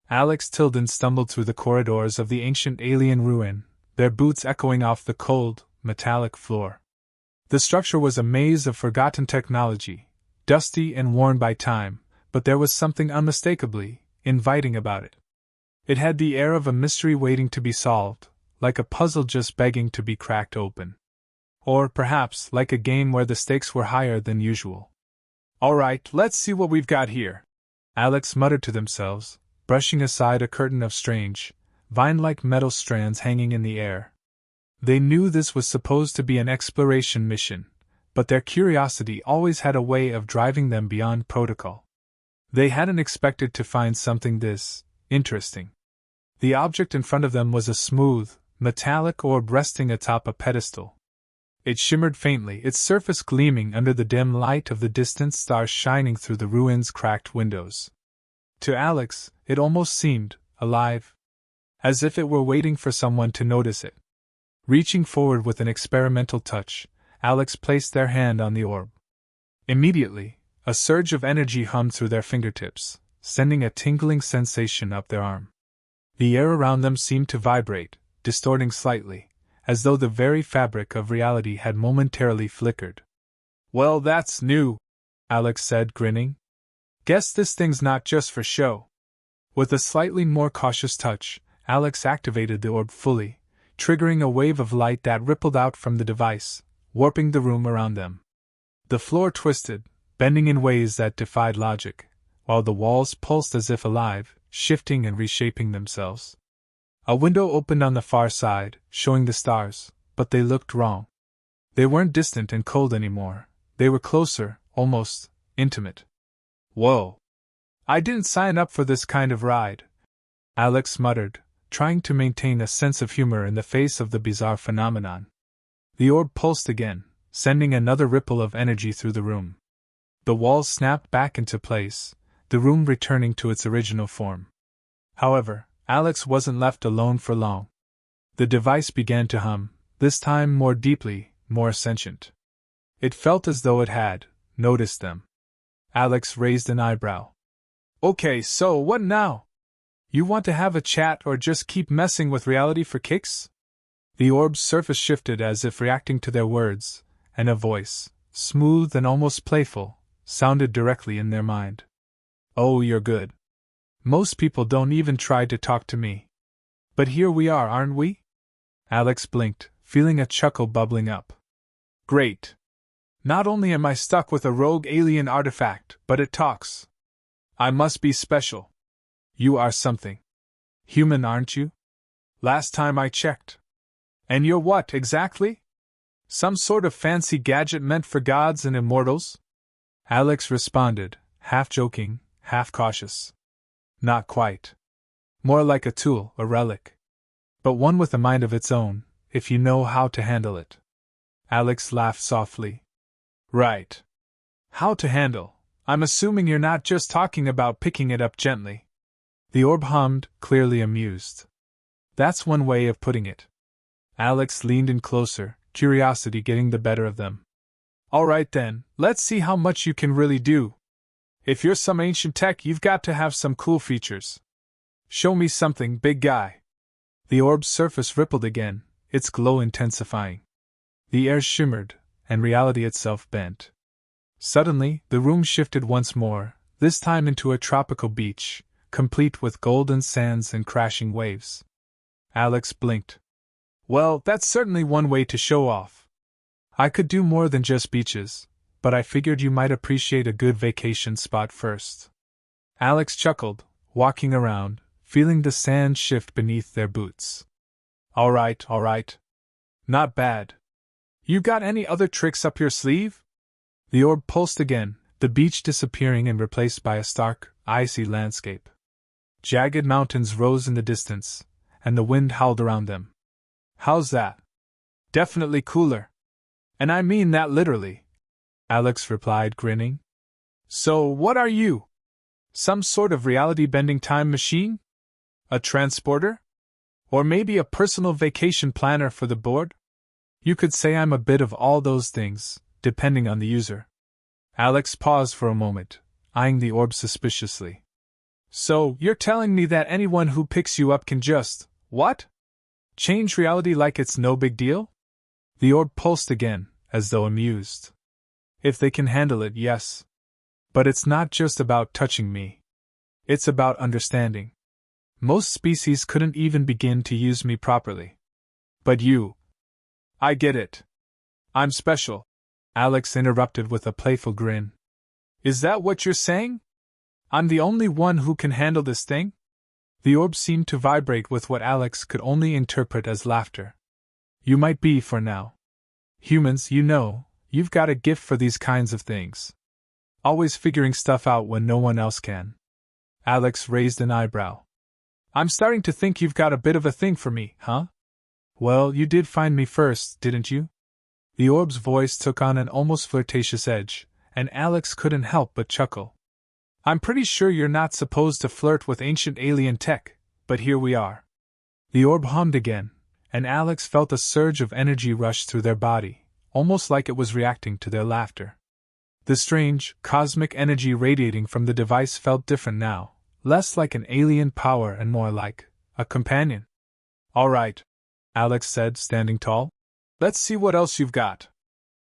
Alex Tilden stumbled through the corridors of the ancient alien ruin, their boots echoing off the cold, metallic floor. The structure was a maze of forgotten technology, dusty and worn by time, but there was something unmistakably inviting about it. It had the air of a mystery waiting to be solved, like a puzzle just begging to be cracked open. Or, perhaps, like a game where the stakes were higher than usual. "All right, let's see what we've got here," Alex muttered to themselves, brushing aside a curtain of strange, vine-like metal strands hanging in the air. They knew this was supposed to be an exploration mission, but their curiosity always had a way of driving them beyond protocol. They hadn't expected to find something this interesting. The object in front of them was a smooth, metallic orb resting atop a pedestal. It shimmered faintly, its surface gleaming under the dim light of the distant stars shining through the ruin's cracked windows. To Alex, it almost seemed alive, as if it were waiting for someone to notice it. Reaching forward with an experimental touch, Alex placed their hand on the orb. Immediately, a surge of energy hummed through their fingertips, sending a tingling sensation up their arm. The air around them seemed to vibrate, distorting slightly, as though the very fabric of reality had momentarily flickered. "Well, that's new," Alex said, grinning. "Guess this thing's not just for show." With a slightly more cautious touch, Alex activated the orb fully, triggering a wave of light that rippled out from the device, warping the room around them. The floor twisted, bending in ways that defied logic, while the walls pulsed as if alive, shifting and reshaping themselves. A window opened on the far side, showing the stars, but they looked wrong. They weren't distant and cold anymore. They were closer, almost intimate. "Whoa! I didn't sign up for this kind of ride," Alex muttered, trying to maintain a sense of humor in the face of the bizarre phenomenon. The orb pulsed again, sending another ripple of energy through the room. The walls snapped back into place, the room returning to its original form. However, Alex wasn't left alone for long. The device began to hum, this time more deeply, more sentient. It felt as though it had noticed them. Alex raised an eyebrow. "Okay, so what now? You want to have a chat or just keep messing with reality for kicks?" The orb's surface shifted as if reacting to their words, and a voice, smooth and almost playful, sounded directly in their mind. "Oh, you're good. Most people don't even try to talk to me. But here we are, aren't we?" Alex blinked, feeling a chuckle bubbling up. "Great. Not only am I stuck with a rogue alien artifact, but it talks. I must be special. You are something. Human, aren't you? Last time I checked. And you're what, exactly? Some sort of fancy gadget meant for gods and immortals?" Alex responded, half joking, half cautious. "Not quite. More like a tool, a relic. But one with a mind of its own, if you know how to handle it." Alex laughed softly. "Right. How to handle? I'm assuming you're not just talking about picking it up gently." The orb hummed, clearly amused. "That's one way of putting it." Alex leaned in closer, curiosity getting the better of them. "All right then, let's see how much you can really do. If you're some ancient tech, you've got to have some cool features. Show me something, big guy." The orb's surface rippled again, its glow intensifying. The air shimmered, and reality itself bent. Suddenly, the room shifted once more, this time into a tropical beach, complete with golden sands and crashing waves. Alex blinked. "Well, that's certainly one way to show off. I could do more than just beaches, but I figured you might appreciate a good vacation spot first." Alex chuckled, walking around, feeling the sand shift beneath their boots. All right. Not bad. You got any other tricks up your sleeve?" The orb pulsed again, the beach disappearing and replaced by a stark, icy landscape. Jagged mountains rose in the distance, and the wind howled around them. "How's that?" "Definitely cooler. And I mean that literally," Alex replied, grinning. "So, what are you? Some sort of reality-bending time machine? A transporter? Or maybe a personal vacation planner for the board? You could say I'm a bit of all those things, depending on the user." Alex paused for a moment, eyeing the orb suspiciously. So, you're telling me that anyone who picks you up can just, what? Change reality like it's no big deal? The orb pulsed again, as though amused. If they can handle it, yes. But it's not just about touching me. It's about understanding. Most species couldn't even begin to use me properly. But you. I get it. I'm special. Alex interrupted with a playful grin. Is that what you're saying? I'm the only one who can handle this thing? The orb seemed to vibrate with what Alex could only interpret as laughter. You might be for now. Humans, you know, you've got a gift for these kinds of things. Always figuring stuff out when no one else can. Alex raised an eyebrow. I'm starting to think you've got a bit of a thing for me, huh? Well, you did find me first, didn't you? The orb's voice took on an almost flirtatious edge, and Alex couldn't help but chuckle. I'm pretty sure you're not supposed to flirt with ancient alien tech, but here we are. The orb hummed again, and Alex felt a surge of energy rush through their body, almost like it was reacting to their laughter. The strange, cosmic energy radiating from the device felt different now, less like an alien power and more like a companion. All right, Alex said, standing tall. Let's see what else you've got.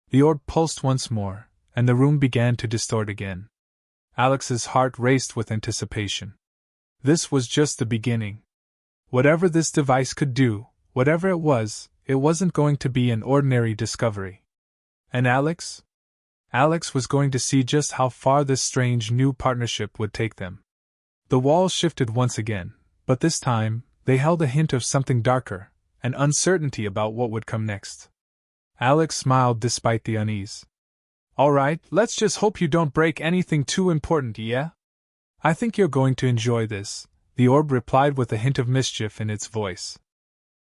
The orb pulsed once more, and the room began to distort again. Alex's heart raced with anticipation. This was just the beginning. Whatever this device could do, whatever it wasn't going to be an ordinary discovery. And Alex? Alex was going to see just how far this strange new partnership would take them. The walls shifted once again, but this time, they held a hint of something darker, an uncertainty about what would come next. Alex smiled despite the unease. All right, let's just hope you don't break anything too important, yeah? I think you're going to enjoy this, the orb replied with a hint of mischief in its voice.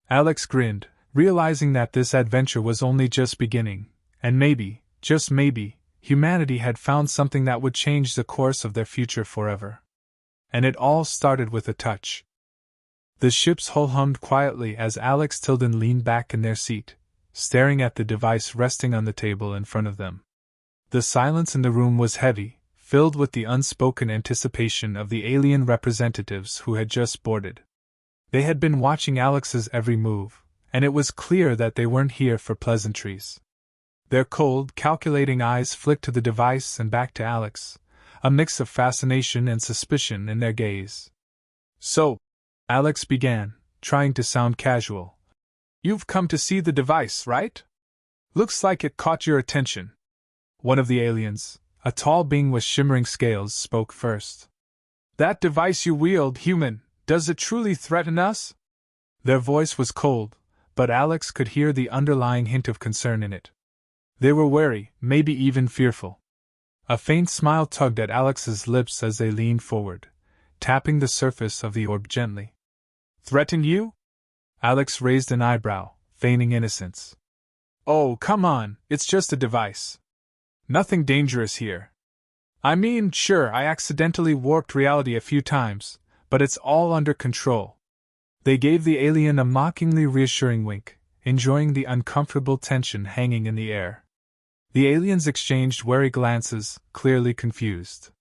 Alex grinned, realizing that this adventure was only just beginning, and maybe, just maybe, humanity had found something that would change the course of their future forever. And it all started with a touch. The ship's hull hummed quietly as Alex Tilden leaned back in their seat, staring at the device resting on the table in front of them. The silence in the room was heavy, filled with the unspoken anticipation of the alien representatives who had just boarded. They had been watching Alex's every move, and it was clear that they weren't here for pleasantries. Their cold, calculating eyes flicked to the device and back to Alex, a mix of fascination and suspicion in their gaze. So, Alex began, trying to sound casual. You've come to see the device, right? Looks like it caught your attention. One of the aliens, a tall being with shimmering scales, spoke first. That device you wield, human, does it truly threaten us? Their voice was cold, but Alex could hear the underlying hint of concern in it. They were wary, maybe even fearful. A faint smile tugged at Alex's lips as they leaned forward, tapping the surface of the orb gently. Threaten you? Alex raised an eyebrow, feigning innocence. Oh, come on, it's just a device. Nothing dangerous here. I mean, sure, I accidentally warped reality a few times, but it's all under control. They gave the alien a mockingly reassuring wink, enjoying the uncomfortable tension hanging in the air. The aliens exchanged wary glances, clearly confused.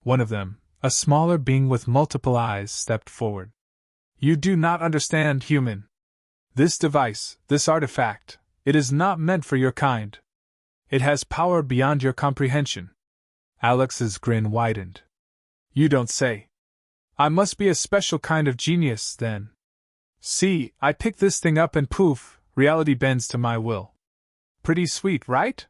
One of them, a smaller being with multiple eyes, stepped forward. You do not understand, human. This device, this artifact, it is not meant for your kind. It has power beyond your comprehension. Alex's grin widened. You don't say. I must be a special kind of genius, then. See, I pick this thing up and poof, reality bends to my will. Pretty sweet, right?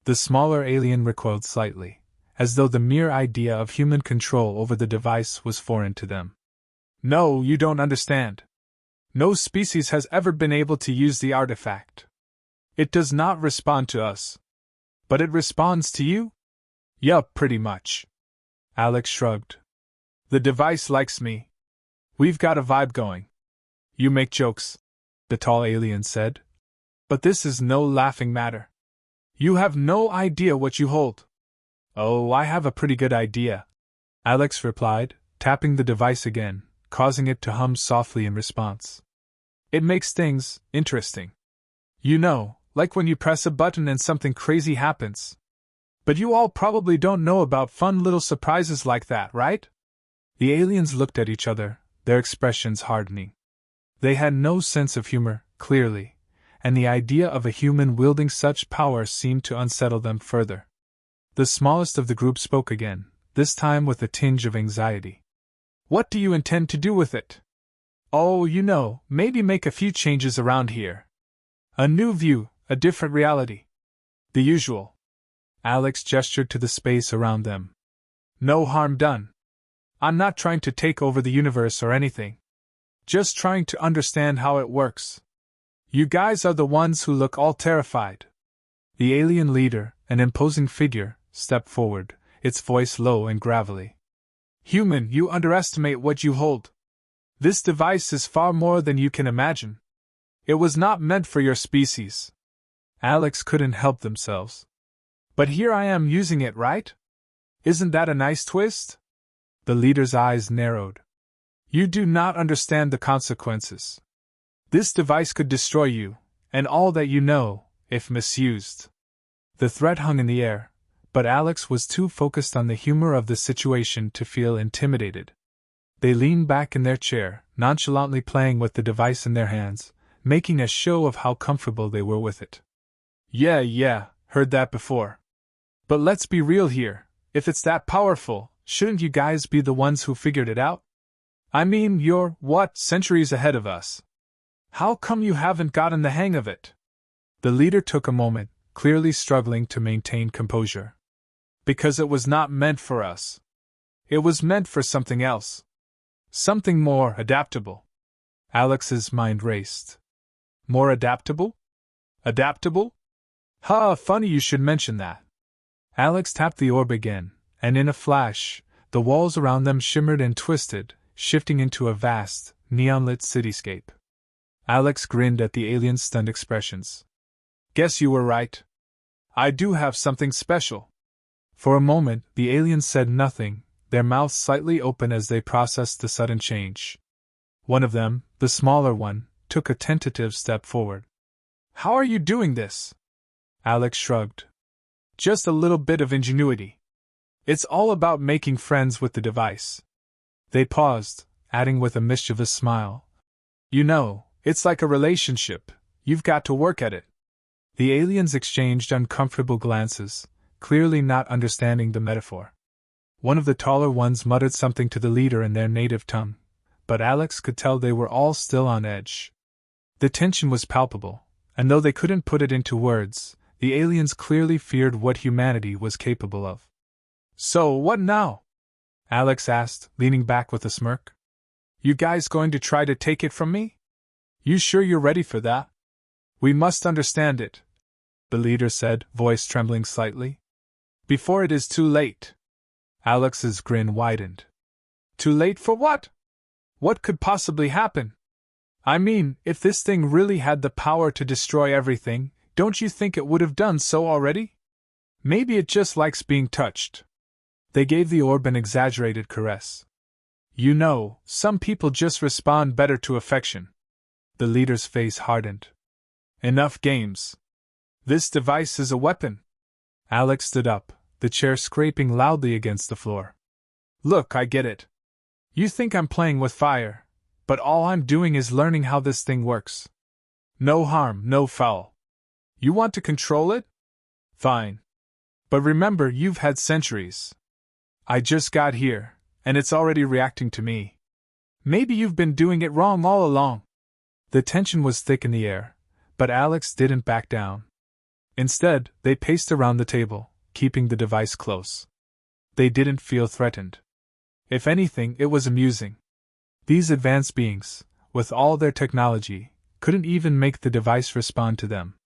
The smaller alien recoiled slightly, as though the mere idea of human control over the device was foreign to them. No, you don't understand. No species has ever been able to use the artifact. It does not respond to us. But it responds to you? Yup, pretty much. Alex shrugged. The device likes me. We've got a vibe going. You make jokes, the tall alien said. But this is no laughing matter. You have no idea what you hold. Oh, I have a pretty good idea, Alex replied, tapping the device again, causing it to hum softly in response. It makes things interesting. You know, like when you press a button and something crazy happens. But you all probably don't know about fun little surprises like that, right? The aliens looked at each other, their expressions hardening. They had no sense of humor, clearly, and the idea of a human wielding such power seemed to unsettle them further. The smallest of the group spoke again, this time with a tinge of anxiety. "What do you intend to do with it?" "Oh, maybe make a few changes around here. A new view, a different reality. The usual." Alex gestured to the space around them. "No harm done. I'm not trying to take over the universe or anything. Just trying to understand how it works. You guys are the ones who look all terrified." The alien leader, an imposing figure, stepped forward, its voice low and gravelly. "Human, you underestimate what you hold. This device is far more than you can imagine. It was not meant for your species." Alex couldn't help themselves. "But here I am using it, right? Isn't that a nice twist?" The leader's eyes narrowed. "You do not understand the consequences. This device could destroy you, and all that you know, if misused." The threat hung in the air, but Alex was too focused on the humor of the situation to feel intimidated. They leaned back in their chair, nonchalantly playing with the device in their hands, making a show of how comfortable they were with it. Yeah, heard that before. But let's be real here, if it's that powerful, shouldn't you guys be the ones who figured it out? I mean, you're, centuries ahead of us. How come you haven't gotten the hang of it?" The leader took a moment, clearly struggling to maintain composure. "Because it was not meant for us. It was meant for something else. Something more adaptable." Alex's mind raced. More adaptable? Adaptable? Funny you should mention that. Alex tapped the orb again, and in a flash, the walls around them shimmered and twisted, shifting into a vast, neon-lit cityscape. Alex grinned at the aliens' stunned expressions. "Guess you were right. I do have something special." For a moment, the aliens said nothing, their mouths slightly open as they processed the sudden change. One of them, the smaller one, took a tentative step forward. "How are you doing this?" Alex shrugged. "Just a little bit of ingenuity. It's all about making friends with the device." They paused, adding with a mischievous smile. It's like a relationship, you've got to work at it." The aliens exchanged uncomfortable glances, clearly not understanding the metaphor. One of the taller ones muttered something to the leader in their native tongue, but Alex could tell they were all still on edge. The tension was palpable, and though they couldn't put it into words, the aliens clearly feared what humanity was capable of. "So, what now?" Alex asked, leaning back with a smirk. "You guys going to try to take it from me? You sure you're ready for that?" "We must understand it," the leader said, voice trembling slightly. "Before it is too late." Alex's grin widened. "Too late for what? What could possibly happen? I mean, if this thing really had the power to destroy everything, don't you think it would have done so already? Maybe it just likes being touched." They gave the orb an exaggerated caress. Some people just respond better to affection." The leader's face hardened. "Enough games. This device is a weapon." Alex stood up, the chair scraping loudly against the floor. "Look, I get it. You think I'm playing with fire, but all I'm doing is learning how this thing works. No harm, no foul. You want to control it? Fine. But remember, you've had centuries. I just got here, and it's already reacting to me. Maybe you've been doing it wrong all along." The tension was thick in the air, but Alex didn't back down. Instead, they paced around the table, keeping the device close. They didn't feel threatened. If anything, it was amusing. These advanced beings, with all their technology, couldn't even make the device respond to them.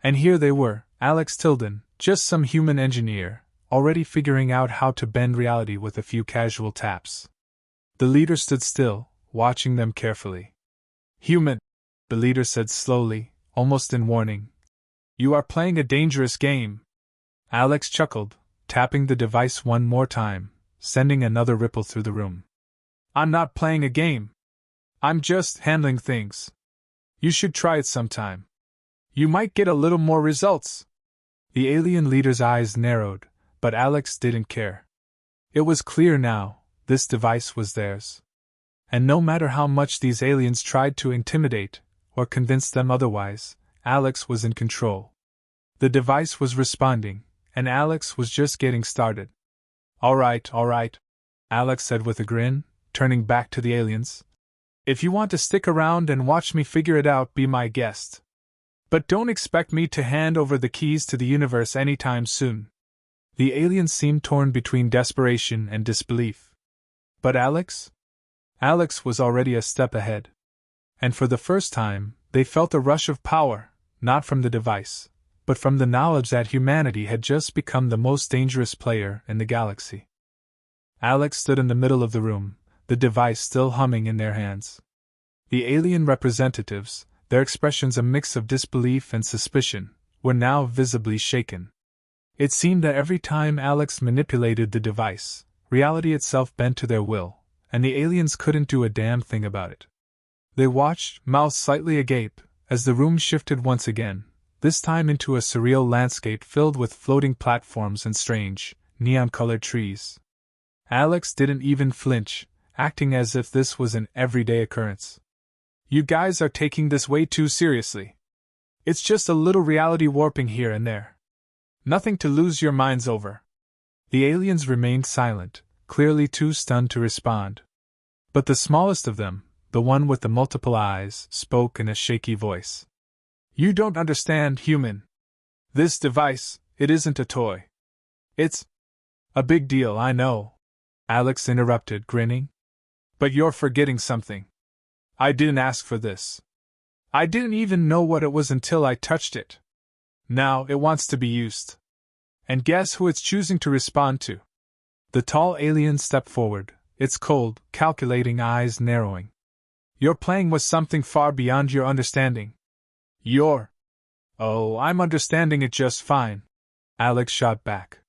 And here they were, Alex Tilden, just some human engineer, already figuring out how to bend reality with a few casual taps. The leader stood still, watching them carefully. "Human," the leader said slowly, almost in warning. "You are playing a dangerous game." Alex chuckled, tapping the device one more time, sending another ripple through the room. "I'm not playing a game. I'm just handling things. You should try it sometime. You might get a little more results." The alien leader's eyes narrowed, but Alex didn't care. It was clear now, This device was theirs. And no matter how much these aliens tried to intimidate or convince them otherwise, Alex was in control. The device was responding, and Alex was just getting started. All right, Alex said with a grin, turning back to the aliens. If you want to stick around and watch me figure it out, be my guest. But don't expect me to hand over the keys to the universe anytime soon. The aliens seemed torn between desperation and disbelief. But Alex? Alex was already a step ahead. And for the first time, they felt a rush of power, not from the device, but from the knowledge that humanity had just become the most dangerous player in the galaxy. Alex stood in the middle of the room, the device still humming in their hands. The alien representatives, their expressions a mix of disbelief and suspicion, were now visibly shaken. It seemed that every time Alex manipulated the device, reality itself bent to their will, and the aliens couldn't do a damn thing about it. They watched, mouths slightly agape, as the room shifted once again, this time into a surreal landscape filled with floating platforms and strange, neon-colored trees. Alex didn't even flinch, acting as if this was an everyday occurrence. You guys are taking this way too seriously. It's just a little reality warping here and there. Nothing to lose your minds over. The aliens remained silent, clearly too stunned to respond. But the smallest of them, the one with the multiple eyes, spoke in a shaky voice. You don't understand, human. This device, it isn't a toy. It's a big deal, I know. Alex interrupted, grinning. But you're forgetting something. I didn't ask for this. I didn't even know what it was until I touched it. Now it wants to be used. And guess who it's choosing to respond to? The tall alien stepped forward, its cold, calculating eyes narrowing. You're playing with something far beyond your understanding. Oh, I'm understanding it just fine. Alex shot back.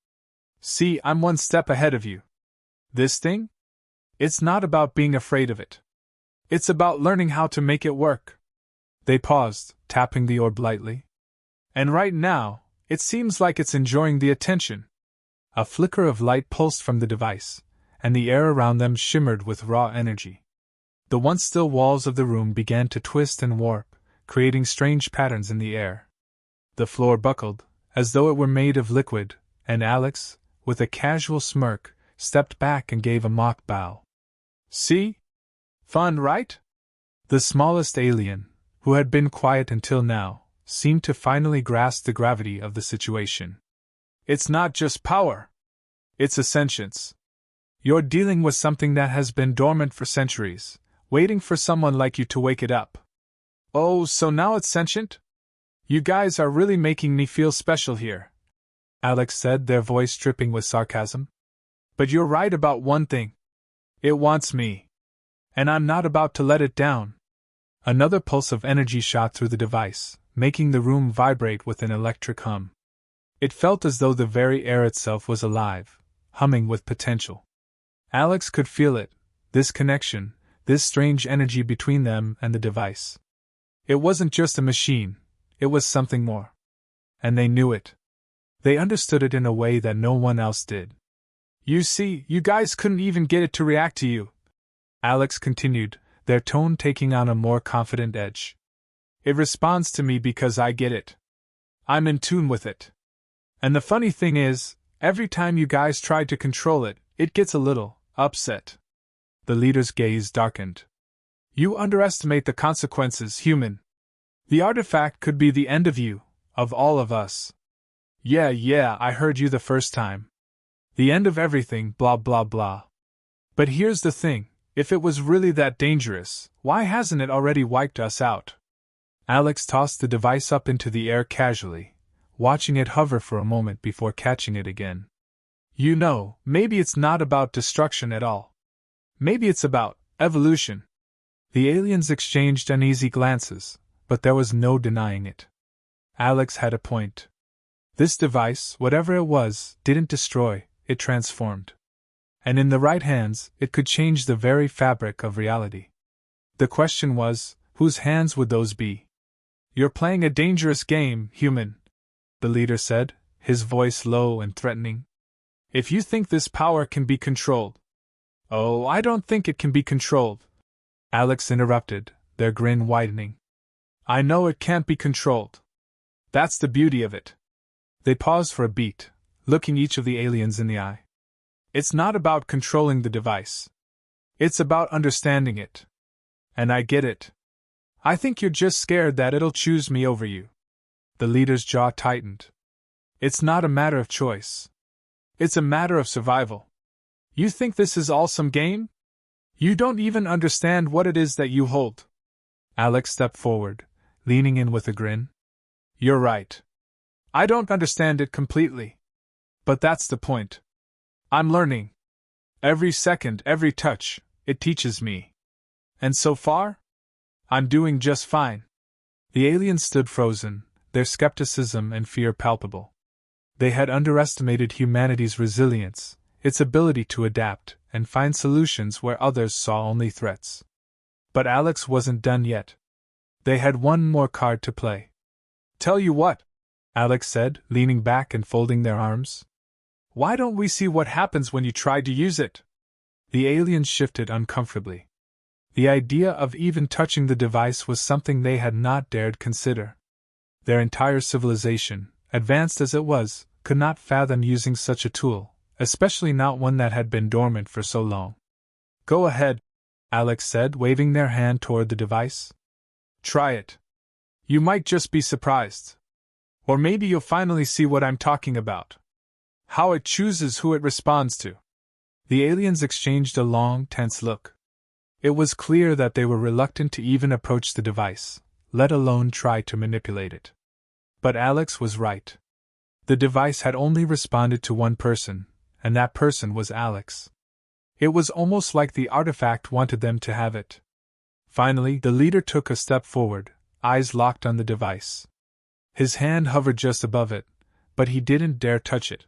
See, I'm one step ahead of you. This thing? It's not about being afraid of it. It's about learning how to make it work. They paused, tapping the orb lightly. And right now, it seems like it's enjoying the attention. A flicker of light pulsed from the device, and the air around them shimmered with raw energy. The once still walls of the room began to twist and warp, creating strange patterns in the air. The floor buckled, as though it were made of liquid, and Alex, with a casual smirk, stepped back and gave a mock bow. See? Fun, right? The smallest alien, who had been quiet until now, seemed to finally grasp the gravity of the situation. It's not just power. It's a sentience. You're dealing with something that has been dormant for centuries, waiting for someone like you to wake it up. Oh, so now it's sentient? You guys are really making me feel special here, Alex said, their voice dripping with sarcasm. But you're right about one thing. It wants me. And I'm not about to let it down. Another pulse of energy shot through the device, making the room vibrate with an electric hum. It felt as though the very air itself was alive, humming with potential. Alex could feel it, this connection, this strange energy between them and the device. It wasn't just a machine, it was something more. And they knew it. They understood it in a way that no one else did. You see, you guys couldn't even get it to react to you, Alex continued, their tone taking on a more confident edge. It responds to me because I get it. I'm in tune with it. And the funny thing is, every time you guys try to control it, it gets a little upset. The leader's gaze darkened. You underestimate the consequences, human. The artifact could be the end of you, of all of us. Yeah, I heard you the first time. The end of everything, blah blah blah. But here's the thing, if it was really that dangerous, why hasn't it already wiped us out? Alex tossed the device up into the air casually, watching it hover for a moment before catching it again. You know, maybe it's not about destruction at all. Maybe it's about evolution. The aliens exchanged uneasy glances, but there was no denying it. Alex had a point. This device, whatever it was, didn't destroy, it transformed. And in the right hands, it could change the very fabric of reality. The question was, whose hands would those be? You're playing a dangerous game, human, the leader said, his voice low and threatening. If you think this power can be controlled, Oh, I don't think it can be controlled, Alex interrupted, their grin widening. I know it can't be controlled. That's the beauty of it. They paused for a beat, looking each of the aliens in the eye. It's not about controlling the device. It's about understanding it. And I get it. I think you're just scared that it'll choose me over you. The leader's jaw tightened. It's not a matter of choice. It's a matter of survival. You think this is all some game? You don't even understand what it is that you hold. Alex stepped forward, leaning in with a grin. You're right. I don't understand it completely. But that's the point. I'm learning. Every second, every touch, it teaches me. And so far, I'm doing just fine. The aliens stood frozen, their skepticism and fear palpable. They had underestimated humanity's resilience, its ability to adapt and find solutions where others saw only threats. But Alex wasn't done yet. They had one more card to play. Tell you what, Alex said, leaning back and folding their arms. Why don't we see what happens when you try to use it? The aliens shifted uncomfortably. The idea of even touching the device was something they had not dared consider. Their entire civilization, advanced as it was, could not fathom using such a tool, especially not one that had been dormant for so long. Go ahead, Alex said, waving their hand toward the device. Try it. You might just be surprised. Or maybe you'll finally see what I'm talking about. How it chooses who it responds to. The aliens exchanged a long, tense look. It was clear that they were reluctant to even approach the device, let alone try to manipulate it. But Alex was right. The device had only responded to one person, and that person was Alex. It was almost like the artifact wanted them to have it. Finally, the leader took a step forward, eyes locked on the device. His hand hovered just above it, but he didn't dare touch it.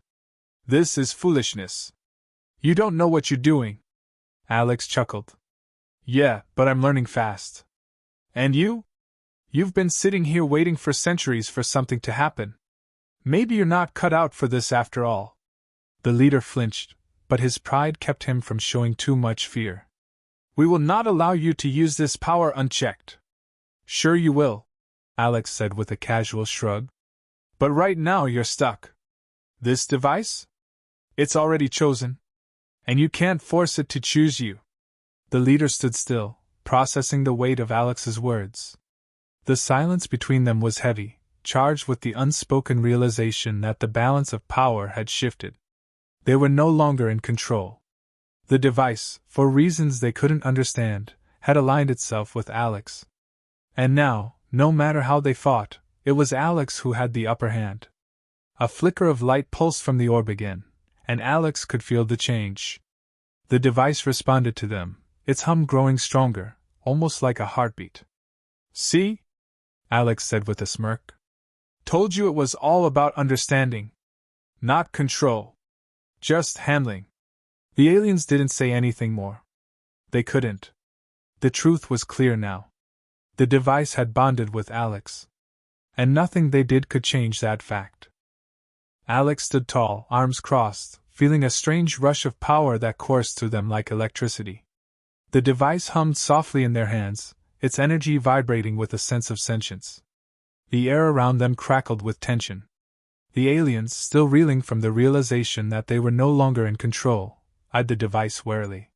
This is foolishness. You don't know what you're doing. Alex chuckled. Yeah, but I'm learning fast. And you? You've been sitting here waiting for centuries for something to happen. Maybe you're not cut out for this after all. The leader flinched, but his pride kept him from showing too much fear. We will not allow you to use this power unchecked. Sure you will, Alex said with a casual shrug. But right now you're stuck. This device? It's already chosen. And you can't force it to choose you. The leader stood still, processing the weight of Alex's words. The silence between them was heavy, charged with the unspoken realization that the balance of power had shifted. They were no longer in control. The device, for reasons they couldn't understand, had aligned itself with Alex. And now, no matter how they fought, it was Alex who had the upper hand. A flicker of light pulsed from the orb again, and Alex could feel the change. The device responded to them, its hum growing stronger, almost like a heartbeat. See? Alex said with a smirk. Told you it was all about understanding. Not control. Just handling. The aliens didn't say anything more. They couldn't. The truth was clear now. The device had bonded with Alex. And nothing they did could change that fact. Alex stood tall, arms crossed, feeling a strange rush of power that coursed through them like electricity. The device hummed softly in their hands, its energy vibrating with a sense of sentience. The air around them crackled with tension. The aliens, still reeling from the realization that they were no longer in control, eyed the device warily.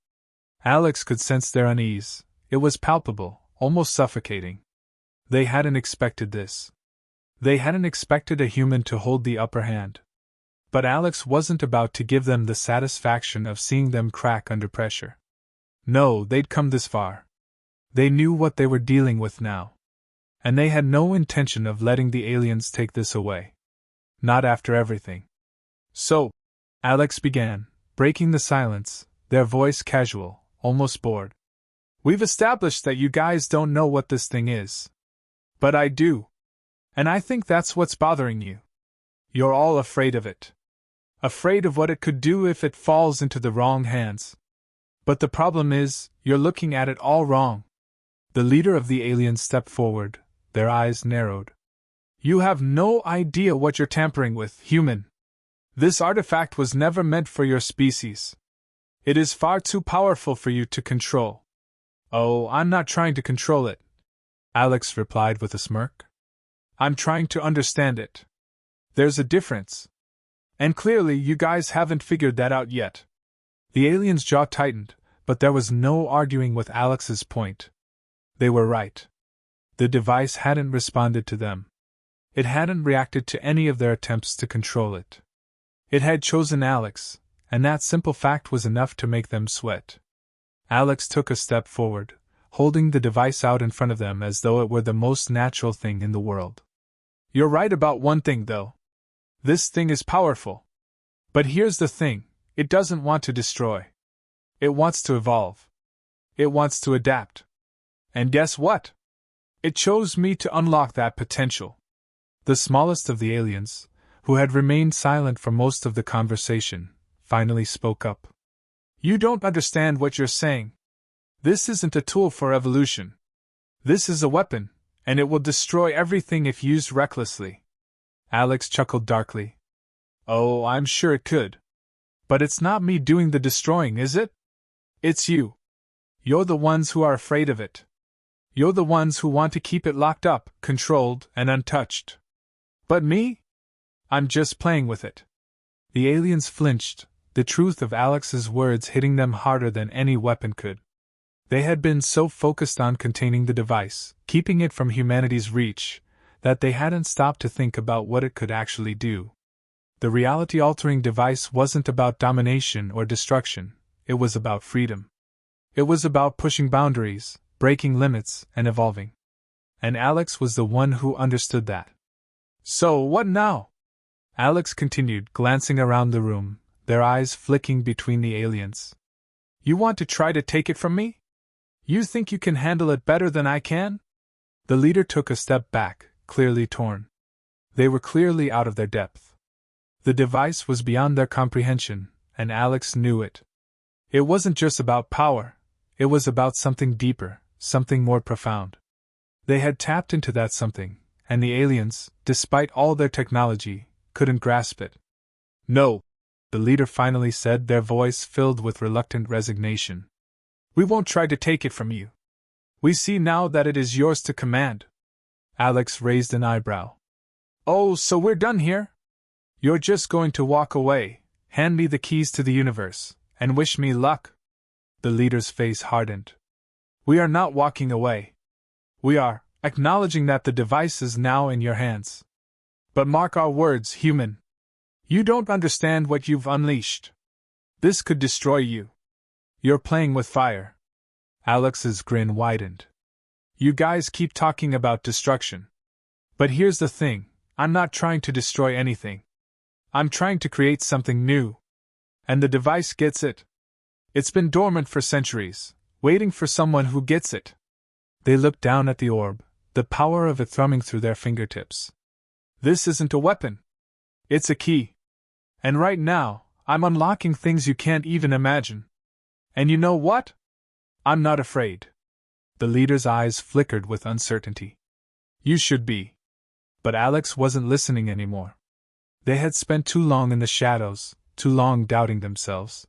Alex could sense their unease. It was palpable, almost suffocating. They hadn't expected this. They hadn't expected a human to hold the upper hand. But Alex wasn't about to give them the satisfaction of seeing them crack under pressure. No, they'd come this far. They knew what they were dealing with now. And they had no intention of letting the aliens take this away. Not after everything. So, Alex began, breaking the silence, their voice casual, almost bored. We've established that you guys don't know what this thing is. But I do. And I think that's what's bothering you. You're all afraid of it. Afraid of what it could do if it falls into the wrong hands. But the problem is, you're looking at it all wrong. The leader of the aliens stepped forward, their eyes narrowed. You have no idea what you're tampering with, human. This artifact was never meant for your species. It is far too powerful for you to control. Oh, I'm not trying to control it, Alex replied with a smirk. I'm trying to understand it. There's a difference. And clearly you guys haven't figured that out yet. The alien's jaw tightened, but there was no arguing with Alex's point. They were right. The device hadn't responded to them. It hadn't reacted to any of their attempts to control it. It had chosen Alex, and that simple fact was enough to make them sweat. Alex took a step forward, holding the device out in front of them as though it were the most natural thing in the world. You're right about one thing, though. This thing is powerful. But here's the thing, it doesn't want to destroy. It wants to evolve. It wants to adapt. And guess what? It chose me to unlock that potential. The smallest of the aliens, who had remained silent for most of the conversation, finally spoke up. You don't understand what you're saying. This isn't a tool for evolution. This is a weapon, and it will destroy everything if used recklessly. Alex chuckled darkly. Oh, I'm sure it could. But it's not me doing the destroying, is it? It's you. You're the ones who are afraid of it. You're the ones who want to keep it locked up, controlled, and untouched. But me? I'm just playing with it. The aliens flinched, the truth of Alex's words hitting them harder than any weapon could. They had been so focused on containing the device, keeping it from humanity's reach, that they hadn't stopped to think about what it could actually do. The reality-altering device wasn't about domination or destruction, it was about freedom. It was about pushing boundaries, breaking limits, and evolving. And Alex was the one who understood that. So what now? Alex continued, glancing around the room, their eyes flicking between the aliens. You want to try to take it from me? You think you can handle it better than I can? The leader took a step back, clearly torn. They were clearly out of their depth. The device was beyond their comprehension, and Alex knew it. It wasn't just about power, it was about something deeper, something more profound. They had tapped into that something, and the aliens, despite all their technology, couldn't grasp it. No, the leader finally said, their voice filled with reluctant resignation. We won't try to take it from you. We see now that it is yours to command. Alex raised an eyebrow. Oh, so we're done here? You're just going to walk away, hand me the keys to the universe, and wish me luck? The leader's face hardened. We are not walking away. We are acknowledging that the device is now in your hands. But mark our words, human. You don't understand what you've unleashed. This could destroy you. You're playing with fire. Alex's grin widened. You guys keep talking about destruction. But here's the thing, I'm not trying to destroy anything. I'm trying to create something new. And the device gets it. It's been dormant for centuries, waiting for someone who gets it. They looked down at the orb, the power of it thrumming through their fingertips. This isn't a weapon. It's a key. And right now, I'm unlocking things you can't even imagine. And you know what? I'm not afraid. The leader's eyes flickered with uncertainty. You should be. But Alex wasn't listening anymore. They had spent too long in the shadows, too long doubting themselves.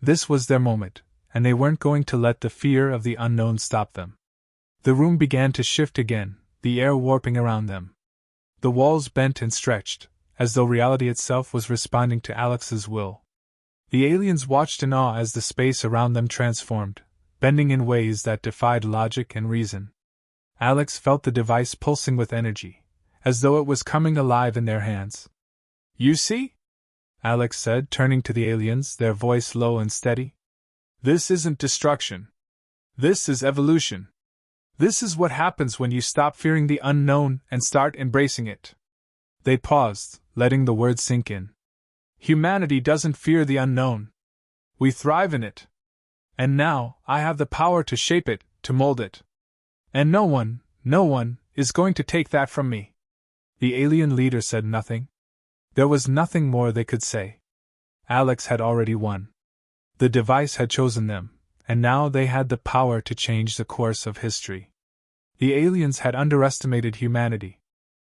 This was their moment, and they weren't going to let the fear of the unknown stop them. The room began to shift again, the air warping around them. The walls bent and stretched, as though reality itself was responding to Alex's will. The aliens watched in awe as the space around them transformed, bending in ways that defied logic and reason. Alex felt the device pulsing with energy, as though it was coming alive in their hands. You see? Alex said, turning to the aliens, their voice low and steady. This isn't destruction. This is evolution. This is what happens when you stop fearing the unknown and start embracing it. They paused, letting the words sink in. Humanity doesn't fear the unknown. We thrive in it. And now, I have the power to shape it, to mold it. And no one, is going to take that from me. The alien leader said nothing. There was nothing more they could say. Alex had already won. The device had chosen them, and now they had the power to change the course of history. The aliens had underestimated humanity.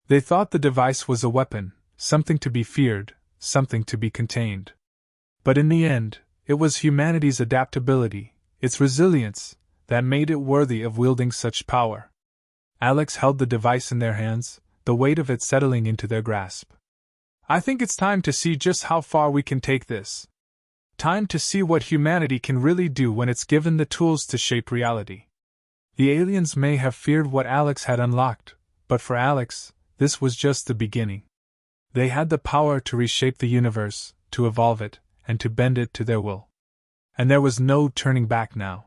They thought the device was a weapon, something to be feared, something to be contained. But in the end, It was humanity's adaptability, its resilience, that made it worthy of wielding such power. Alex held the device in their hands, the weight of it settling into their grasp. I think it's time to see just how far we can take this. Time to see what humanity can really do when it's given the tools to shape reality. The aliens may have feared what Alex had unlocked, but for Alex, this was just the beginning. They had the power to reshape the universe, to evolve it, and to bend it to their will. And there was no turning back now.